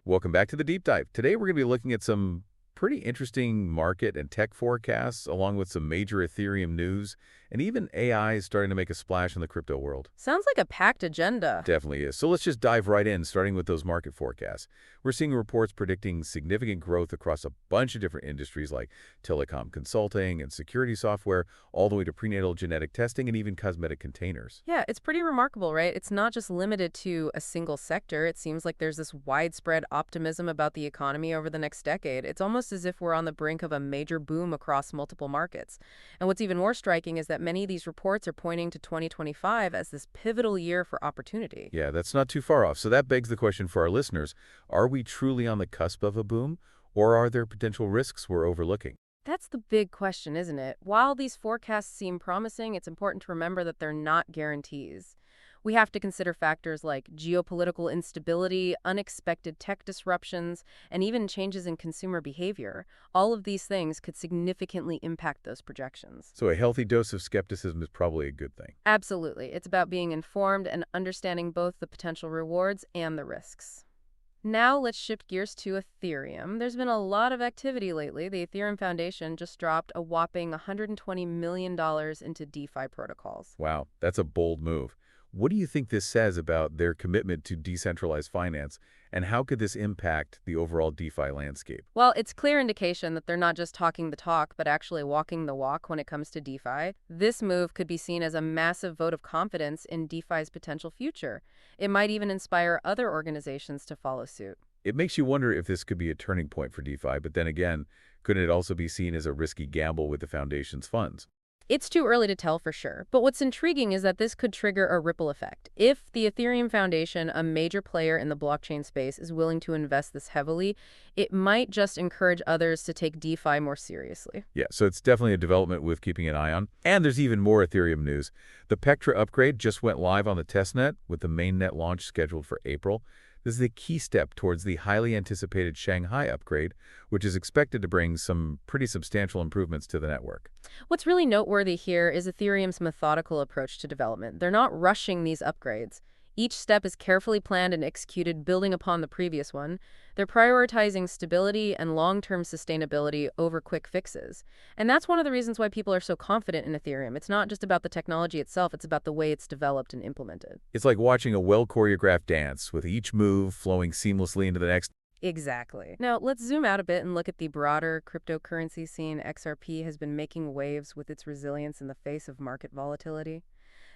Welcome back to the Deep Dive. Today we're going to be looking at some pretty interesting market and tech forecasts, along with some major Ethereum news, and even AI is starting to make a splash in the crypto world. Sounds like a packed agenda. Definitely is. So let's just dive right in, starting with those market forecasts. We're seeing reports predicting significant growth across a bunch of different industries like telecom consulting and security software, all the way to prenatal genetic testing and even cosmetic containers. Yeah, it's pretty remarkable, right? It's not just limited to a single sector. It seems like there's this widespread optimism about the economy over the next decade. It's almost as if we're on the brink of a major boom across multiple markets. And what's even more striking is that many of these reports are pointing to 2025 as this pivotal year for opportunity. Yeah, that's not too far off. So that begs the question for our listeners, are we truly on the cusp of a boom, or are there potential risks we're overlooking? That's the big question, isn't it? While these forecasts seem promising, it's important to remember that they're not guarantees. We have to consider factors like geopolitical instability, unexpected tech disruptions, and even changes in consumer behavior. All of these things could significantly impact those projections. So a healthy dose of skepticism is probably a good thing. Absolutely. It's about being informed and understanding both the potential rewards and the risks. Now let's shift gears to Ethereum. There's been a lot of activity lately. The Ethereum Foundation just dropped a whopping $120 million into DeFi protocols. Wow, that's a bold move. What do you think this says about their commitment to decentralized finance, and how could this impact the overall DeFi landscape? Well, it's clear indication that they're not just talking the talk, but actually walking the walk when it comes to DeFi. This move could be seen as a massive vote of confidence in DeFi's potential future. It might even inspire other organizations to follow suit. It makes you wonder if this could be a turning point for DeFi, but then again, couldn't it also be seen as a risky gamble with the foundation's funds? It's too early to tell for sure, but what's intriguing is that this could trigger a ripple effect. If the Ethereum Foundation, a major player in the blockchain space, is willing to invest this heavily, it might just encourage others to take DeFi more seriously. Yeah, so it's definitely a development worth keeping an eye on. And there's even more Ethereum news. The Pectra upgrade just went live on the testnet, with the mainnet launch scheduled for April. This is a key step towards the highly anticipated Shanghai upgrade, which is expected to bring some pretty substantial improvements to the network. What's really noteworthy here is Ethereum's methodical approach to development. They're not rushing these upgrades. Each step is carefully planned and executed, building upon the previous one. They're prioritizing stability and long-term sustainability over quick fixes. And that's one of the reasons why people are so confident in Ethereum. It's not just about the technology itself, it's about the way it's developed and implemented. It's like watching a well-choreographed dance, with each move flowing seamlessly into the next. Exactly. Now, let's zoom out a bit and look at the broader cryptocurrency scene. XRP has been making waves with its resilience in the face of market volatility.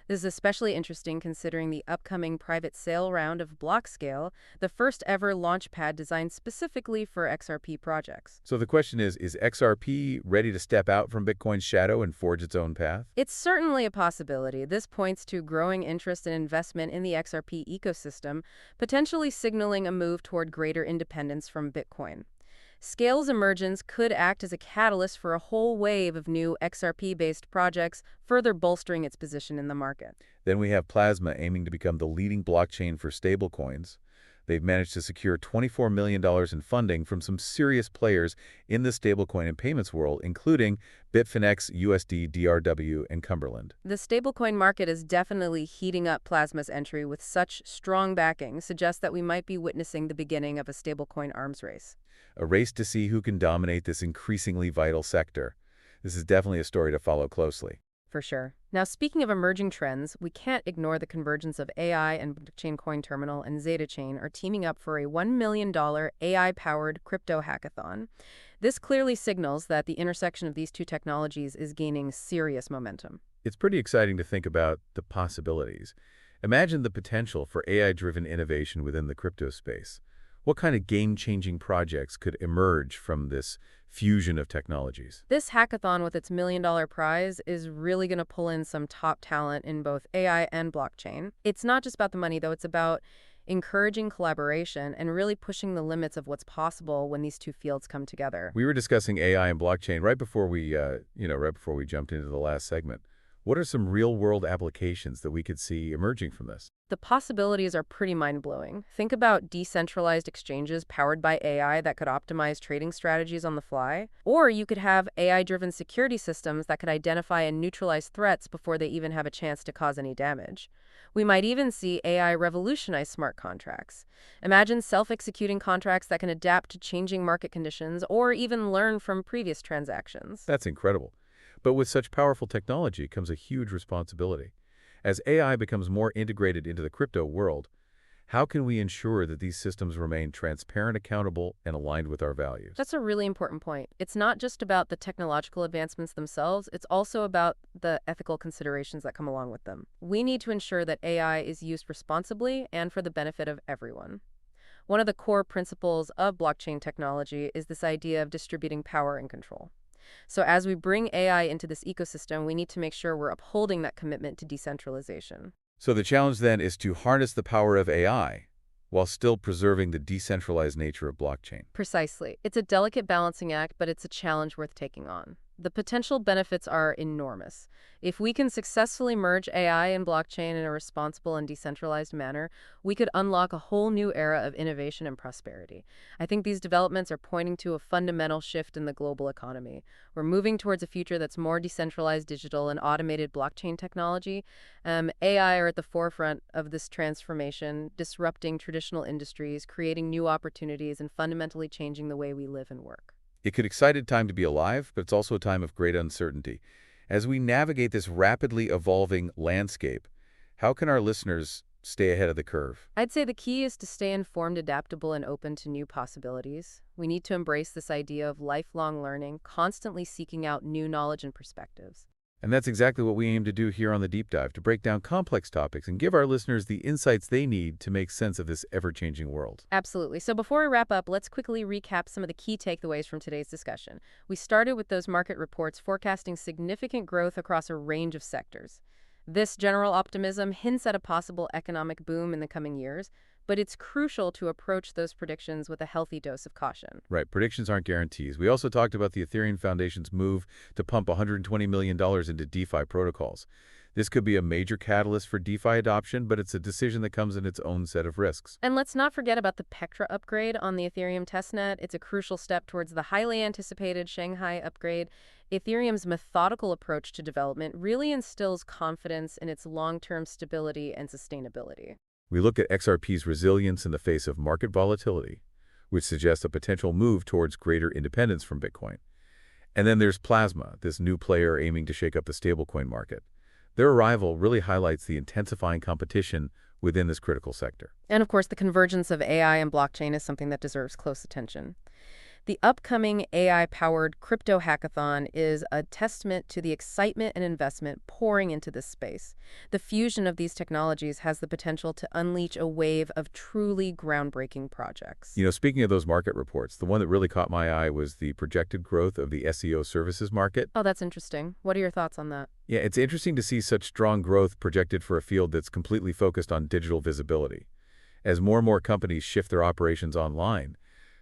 This is especially interesting considering the upcoming private sale round of Blockscale, the first ever launchpad designed specifically for XRP projects. So the question is XRP ready to step out from Bitcoin's shadow and forge its own path? It's certainly a possibility. This points to growing interest and investment in the XRP ecosystem, potentially signaling a move toward greater independence from Bitcoin. Scale's emergence could act as a catalyst for a whole wave of new XRP-based projects, further bolstering its position in the market. Then we have Plasma aiming to become the leading blockchain for stablecoins. They've managed to secure $24 million in funding from some serious players in the stablecoin and payments world, including Bitfinex, USD, DRW, and Cumberland. The stablecoin market is definitely heating up. Plasma's entry with such strong backing suggests that we might be witnessing the beginning of a stablecoin arms race. A race to see who can dominate this increasingly vital sector. This is definitely a story to follow closely. For sure. Now, speaking of emerging trends, we can't ignore the convergence of AI and blockchain. Coin Terminal and Zeta Chain are teaming up for a $1 million AI-powered crypto hackathon. This clearly signals that the intersection of these two technologies is gaining serious momentum. It's pretty exciting to think about the possibilities. Imagine the potential for AI-driven innovation within the crypto space. What kind of game-changing projects could emerge from this fusion of technologies? This hackathon with its $1 million prize is really going to pull in some top talent in both AI and blockchain. It's not just about the money, though. It's about encouraging collaboration and really pushing the limits of what's possible when these two fields come together. We were discussing AI and blockchain right before we jumped into the last segment. What are some real-world applications that we could see emerging from this? The possibilities are pretty mind-blowing. Think about decentralized exchanges powered by AI that could optimize trading strategies on the fly. Or you could have AI-driven security systems that could identify and neutralize threats before they even have a chance to cause any damage. We might even see AI revolutionize smart contracts. Imagine self-executing contracts that can adapt to changing market conditions or even learn from previous transactions. That's incredible. But with such powerful technology comes a huge responsibility. As AI becomes more integrated into the crypto world, how can we ensure that these systems remain transparent, accountable, and aligned with our values? That's a really important point. It's not just about the technological advancements themselves, it's also about the ethical considerations that come along with them. We need to ensure that AI is used responsibly and for the benefit of everyone. One of the core principles of blockchain technology is this idea of distributing power and control. So as we bring AI into this ecosystem, we need to make sure we're upholding that commitment to decentralization. So the challenge then is to harness the power of AI while still preserving the decentralized nature of blockchain. Precisely. It's a delicate balancing act, but it's a challenge worth taking on. The potential benefits are enormous. If we can successfully merge AI and blockchain in a responsible and decentralized manner, we could unlock a whole new era of innovation and prosperity. I think these developments are pointing to a fundamental shift in the global economy. We're moving towards a future that's more decentralized digital and automated blockchain technology. AI are at the forefront of this transformation, disrupting traditional industries, creating new opportunities, and fundamentally changing the way we live and work. It's an exciting time to be alive, but it's also a time of great uncertainty. As we navigate this rapidly evolving landscape, how can our listeners stay ahead of the curve? I'd say the key is to stay informed, adaptable, and open to new possibilities. We need to embrace this idea of lifelong learning, constantly seeking out new knowledge and perspectives. And that's exactly what we aim to do here on the Deep Dive, to break down complex topics and give our listeners the insights they need to make sense of this ever-changing world. Absolutely. So before we wrap up, let's quickly recap some of the key takeaways from today's discussion. We started with those market reports forecasting significant growth across a range of sectors. This general optimism hints at a possible economic boom in the coming years, but it's crucial to approach those predictions with a healthy dose of caution. Right, predictions aren't guarantees. We also talked about the Ethereum Foundation's move to pump $120 million into DeFi protocols. This could be a major catalyst for DeFi adoption, but it's a decision that comes in its own set of risks. And let's not forget about the Pectra upgrade on the Ethereum testnet. It's a crucial step towards the highly anticipated Shanghai upgrade. Ethereum's methodical approach to development really instills confidence in its long-term stability and sustainability. We look at XRP's resilience in the face of market volatility, which suggests a potential move towards greater independence from Bitcoin. And then there's Plasma, this new player aiming to shake up the stablecoin market. Their arrival really highlights the intensifying competition within this critical sector. And of course, the convergence of AI and blockchain is something that deserves close attention. The upcoming AI-powered crypto hackathon is a testament to the excitement and investment pouring into this space. The fusion of these technologies has the potential to unleash a wave of truly groundbreaking projects. Speaking of those market reports, the one that really caught my eye was the projected growth of the SEO services market. Oh, that's interesting. What are your thoughts on that? Yeah, it's interesting to see such strong growth projected for a field that's completely focused on digital visibility. As more and more companies shift their operations online,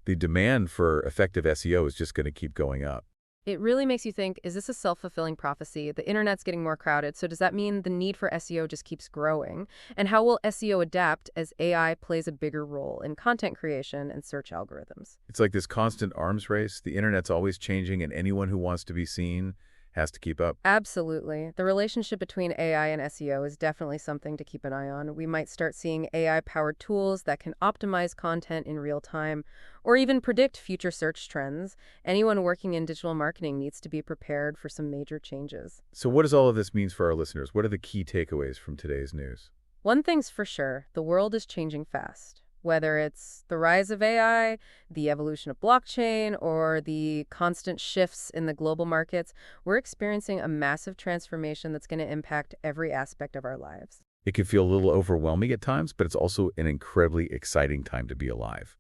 the demand for effective SEO is just going to keep going up. It really makes you think, is this a self-fulfilling prophecy? The internet's getting more crowded, so does that mean the need for SEO just keeps growing? And how will SEO adapt as AI plays a bigger role in content creation and search algorithms? It's like this constant arms race. The internet's always changing, and anyone who wants to be seen has to keep up. Absolutely. The relationship between AI and SEO is definitely something to keep an eye on. We might start seeing AI-powered tools that can optimize content in real time or even predict future search trends. Anyone working in digital marketing needs to be prepared for some major changes. So what does all of this mean for our listeners? What are the key takeaways from today's news? One thing's for sure, the world is changing fast. Whether it's the rise of AI, the evolution of blockchain, or the constant shifts in the global markets, we're experiencing a massive transformation that's going to impact every aspect of our lives. It can feel a little overwhelming at times, but it's also an incredibly exciting time to be alive.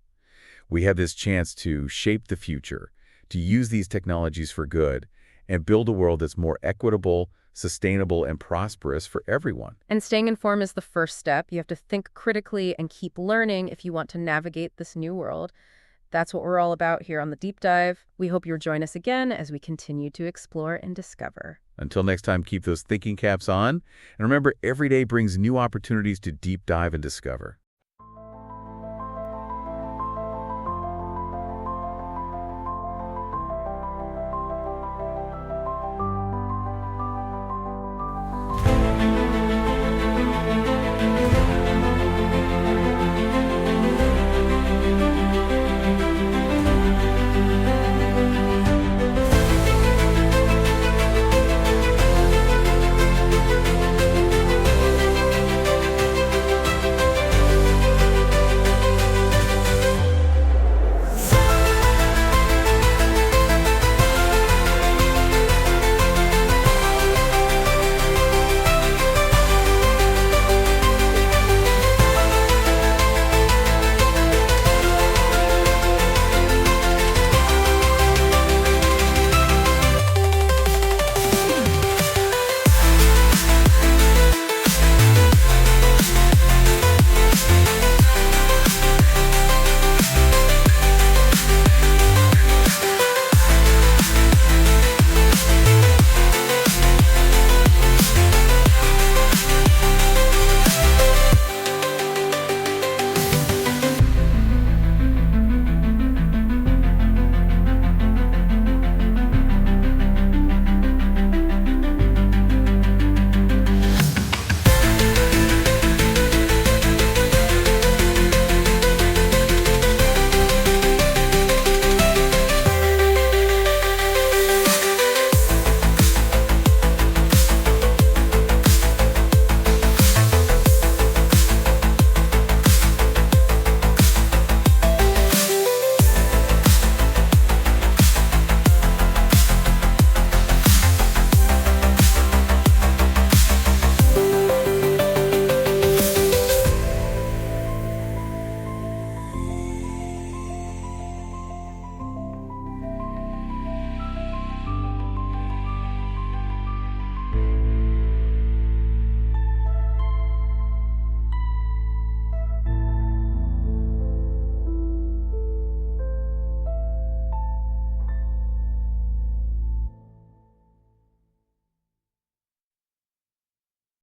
We have this chance to shape the future, to use these technologies for good, and build a world that's more equitable, sustainable, and prosperous for everyone. And staying informed is the first step. You have to think critically and keep learning if you want to navigate this new world. That's what we're all about here on The Deep Dive. We hope you'll join us again as we continue to explore and discover. Until next time, keep those thinking caps on. And remember, every day brings new opportunities to deep dive and discover.